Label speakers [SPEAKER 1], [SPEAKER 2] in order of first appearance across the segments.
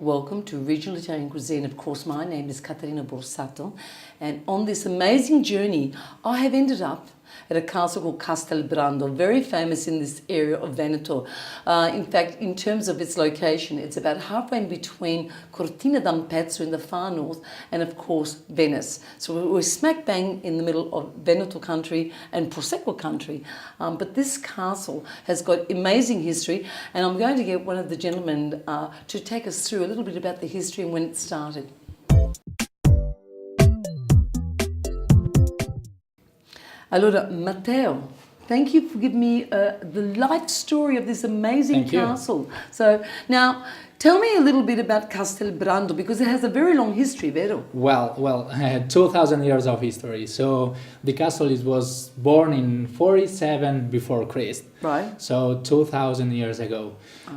[SPEAKER 1] welcome to Regional Italian Cuisine. Of course, my name is Caterina Borsato, and on this amazing journey, I have ended up at a castle called CastelBrando, very famous in this area of Veneto. In fact, in terms of its location, it's about halfway in between Cortina d'Ampezzo in the far north and, of course, Venice. So we're smack bang in the middle of Veneto country and Prosecco country. But this castle has got amazing history, and I'm going to get one of the gentlemen to take us through a little bit about the history and when it started. Allora, Matteo, thank you for giving me the life story of this amazing castle. So now, tell me a little bit about CastelBrando, because it has a very long history, vero?
[SPEAKER 2] Well, 2,000 years of history. So the castle was born in 47 before Christ.
[SPEAKER 1] Right.
[SPEAKER 2] So 2,000 years ago.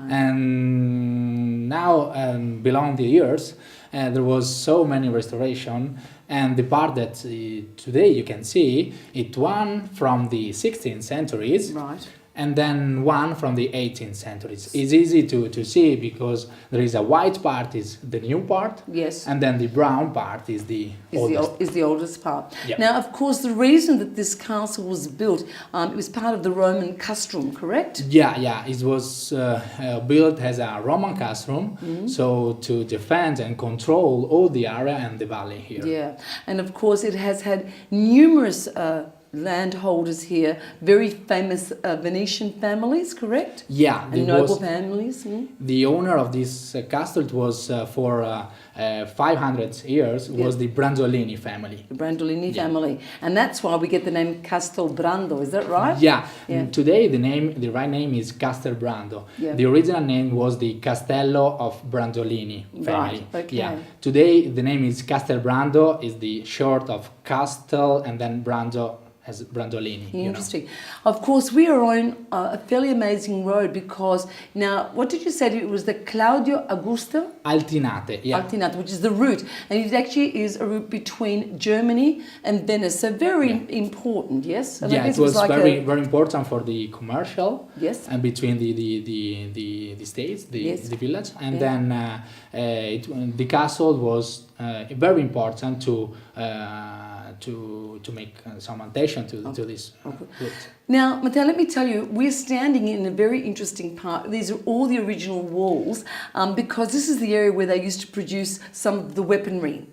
[SPEAKER 2] And now, along the years, there was so many restoration. And the part that today you can see, it one from the 16th centuries,
[SPEAKER 1] right,
[SPEAKER 2] and then one from the 18th centuries. It's easy to see because there is a white part is the new part,
[SPEAKER 1] yes,
[SPEAKER 2] and then the brown part is the
[SPEAKER 1] oldest part.
[SPEAKER 2] Yep.
[SPEAKER 1] Now, of course, the reason that this castle was built, it was part of the Roman castrum, correct?
[SPEAKER 2] Yeah. It was built as a Roman castrum, so to defend and control all the area and the valley here.
[SPEAKER 1] Yeah, and of course, it has had numerous landholders here, very famous Venetian families, correct?
[SPEAKER 2] Yeah,
[SPEAKER 1] and noble families.
[SPEAKER 2] The owner of this castle was for 500 years was the Brandolini family.
[SPEAKER 1] The Brandolini family, and that's why we get the name CastelBrando. Is that right?
[SPEAKER 2] Yeah. Today the right name is CastelBrando.
[SPEAKER 1] Yeah.
[SPEAKER 2] The original name was the Castello of Brandolini family.
[SPEAKER 1] Right. Okay.
[SPEAKER 2] Yeah. Today the name is CastelBrando, is the short of Castel and then Brando as Brandolini.
[SPEAKER 1] Interesting. You know. Of course, we are on a fairly amazing road because now, what did you say? It was the Claudio Augusto?
[SPEAKER 2] Altinate, yeah.
[SPEAKER 1] Altinate, which is the route. And it actually is a route between Germany and Venice. So very important, yes? And
[SPEAKER 2] it was like very important for the commercial.
[SPEAKER 1] Yes.
[SPEAKER 2] And between the states, the village. And then the castle was very important to make some attention to this route.
[SPEAKER 1] Now, Matteo, let me tell you, we're standing in a very interesting part. These are all the original walls because this is the area where they used to produce some of the weaponry.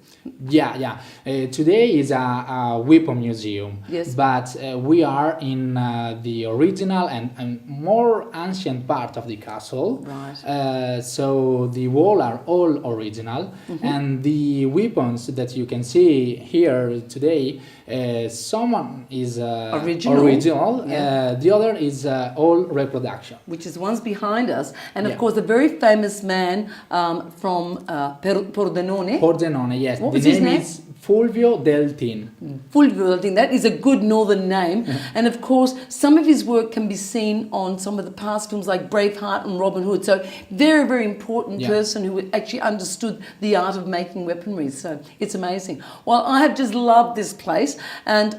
[SPEAKER 2] Yeah. Today is a weapon museum.
[SPEAKER 1] Yes.
[SPEAKER 2] But we are in the original and more ancient part of the castle.
[SPEAKER 1] Right.
[SPEAKER 2] So the walls are all original, and the weapons that you can see here today, some is original.
[SPEAKER 1] Yeah.
[SPEAKER 2] The other is all reproduction.
[SPEAKER 1] Which is one's behind us, and of course a very famous man from Pordenone.
[SPEAKER 2] Pordenone, yes.
[SPEAKER 1] What was his name?
[SPEAKER 2] Is Fulvio Deltin.
[SPEAKER 1] Fulvio Deltin, that is a good northern name. And of course, some of his work can be seen on some of the past films like Braveheart and Robin Hood. So very, very important person who actually understood the art of making weaponry. So it's amazing. Well, I have just loved this place. And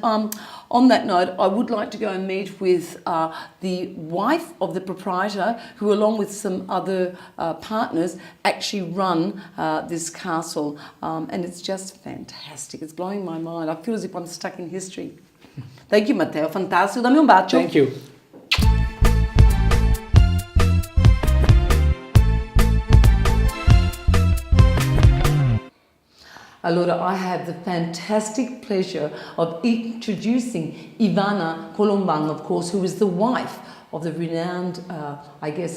[SPEAKER 1] on that note, I would like to go and meet with the wife of the proprietor, who along with some other partners actually run this castle, and it's just fantastic. It's blowing my mind. I feel as if I'm stuck in history. Thank you, Matteo. Fantastico. Dammi un bacio.
[SPEAKER 2] Thank you.
[SPEAKER 1] Allora, I have the fantastic pleasure of introducing Ivana Colombano, of course, who is the wife of the renowned,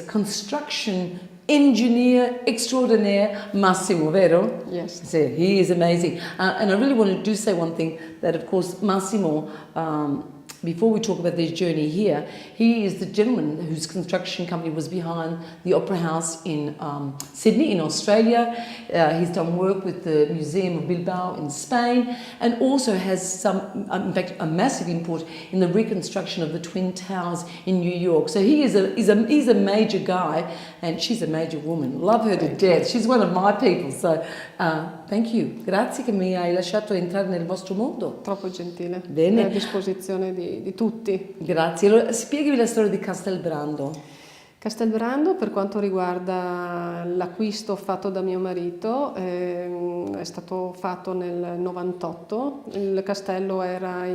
[SPEAKER 1] construction engineer extraordinaire Massimo, vero?
[SPEAKER 3] Yes.
[SPEAKER 1] So he is amazing. And I really want to say one thing, that of course Massimo, before we talk about their journey here, he is the gentleman whose construction company was behind the Opera House in Sydney in Australia. He's done work with the Museum of Bilbao in Spain, and also has some, in fact, a massive input in the reconstruction of the Twin Towers in New York. So he's a major guy, and she's a major woman. Love her to death. She's one of my people. So thank you. Grazie che mi hai lasciato entrare nel vostro mondo.
[SPEAKER 3] Troppo gentile.
[SPEAKER 1] Bene.
[SPEAKER 3] È a disposizione di tutti.
[SPEAKER 1] Grazie. Allora, spiegami la storia di CastelBrando.
[SPEAKER 3] CastelBrando, per quanto riguarda l'acquisto fatto da mio marito, è stato fatto nel 98. Il castello era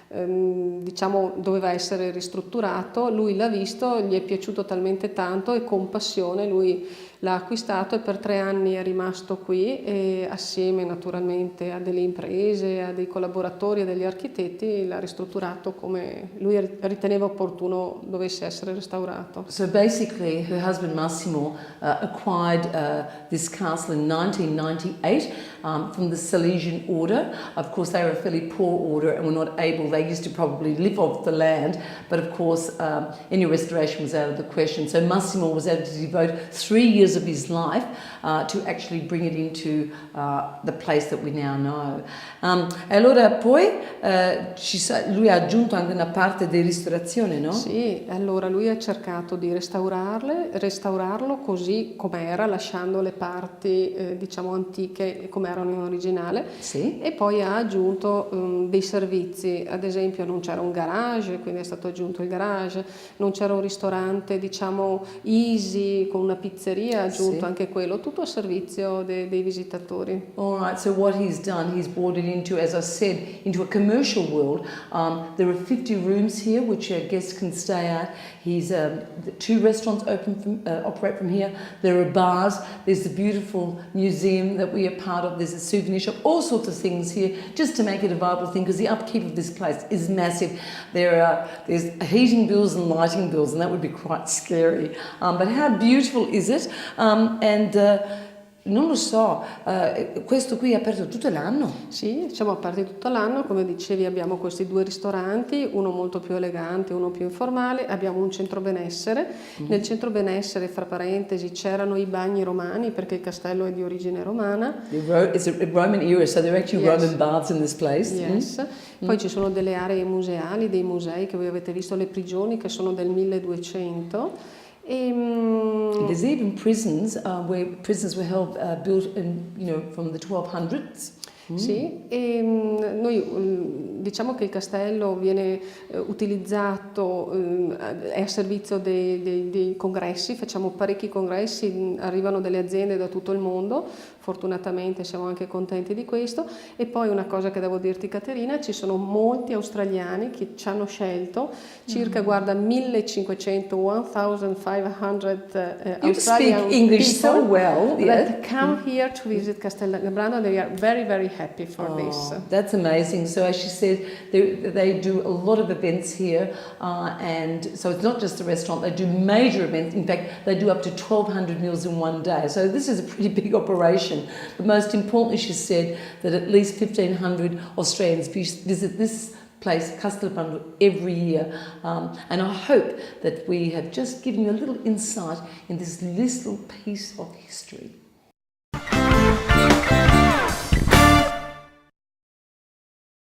[SPEAKER 3] diciamo, doveva essere ristrutturato. Lui l'ha visto, gli è piaciuto talmente tanto e con passione lui l'ha acquistato e per 3 anni è rimasto qui, e assieme naturalmente a delle imprese, a dei collaboratori e degli architetti l'ha ristrutturato come lui riteneva opportuno dovesse essere restaurato.
[SPEAKER 1] So basically, her husband Massimo acquired this castle in 1998 from the Salesian order. Of course, they were a fairly poor order and were not able, they used to probably live off the land, but of course, any restoration was out of the question. So Massimo was able to devote 3 years of his life to actually bring it into the place that we now know. E allora poi lui ha aggiunto anche una parte di ristorazione, no?
[SPEAKER 3] Sì, allora lui ha cercato di restaurarlo così com'era, lasciando le parti diciamo antiche come erano in originale,
[SPEAKER 1] sì.
[SPEAKER 3] E poi ha aggiunto dei servizi, ad esempio non c'era un garage, quindi è stato aggiunto il garage, non c'era un ristorante diciamo easy con una pizzeria, ha aggiunto
[SPEAKER 1] sì.
[SPEAKER 3] anche quello, tutto a servizio dei visitatori.
[SPEAKER 1] All right, so what he's done, he's brought it into, as I said, into a commercial world. There are 50 rooms here which guests can stay at. He's 2 restaurants operate from here. There are bars. There's the beautiful museum that we are part of. There's a souvenir shop. All sorts of things here, just to make it a viable thing. Because the upkeep of this place is massive. There's heating bills and lighting bills, and that would be quite scary. But how beautiful is it? Non lo so, questo qui è aperto tutto l'anno?
[SPEAKER 3] Sì, siamo aperti tutto l'anno, come dicevi abbiamo questi 2 ristoranti, uno molto più elegante, uno più informale, abbiamo un centro benessere, nel centro benessere fra parentesi c'erano i bagni romani perché il castello è di origine romana.
[SPEAKER 1] It's a Roman era, so there are actually Roman baths in this place.
[SPEAKER 3] Yes. Poi ci sono delle aree museali, dei musei che voi avete visto, le prigioni che sono del 1200.
[SPEAKER 1] There's even prisons where prisons were held, built from the 1200s.
[SPEAKER 3] Sì, e noi diciamo che il castello viene utilizzato, è a servizio dei congressi, facciamo parecchi congressi, arrivano delle aziende da tutto il mondo, fortunatamente siamo anche contenti di questo. E poi una cosa che devo dirti Caterina, ci sono molti australiani che ci hanno scelto, circa guarda 1500, 1500
[SPEAKER 1] You speak English so well,
[SPEAKER 3] that come here to visit CastelBrando. They are very, very happy for this.
[SPEAKER 1] That's amazing. So as she said, they do a lot of events here, and so it's not just a restaurant, they do major events. In fact, they do up to 1,200 meals in one day. So this is a pretty big operation. But most importantly, she said that at least 1,500 Australians visit this place, CastelBrando, every year. And I hope that we have just given you a little insight in this little piece of history.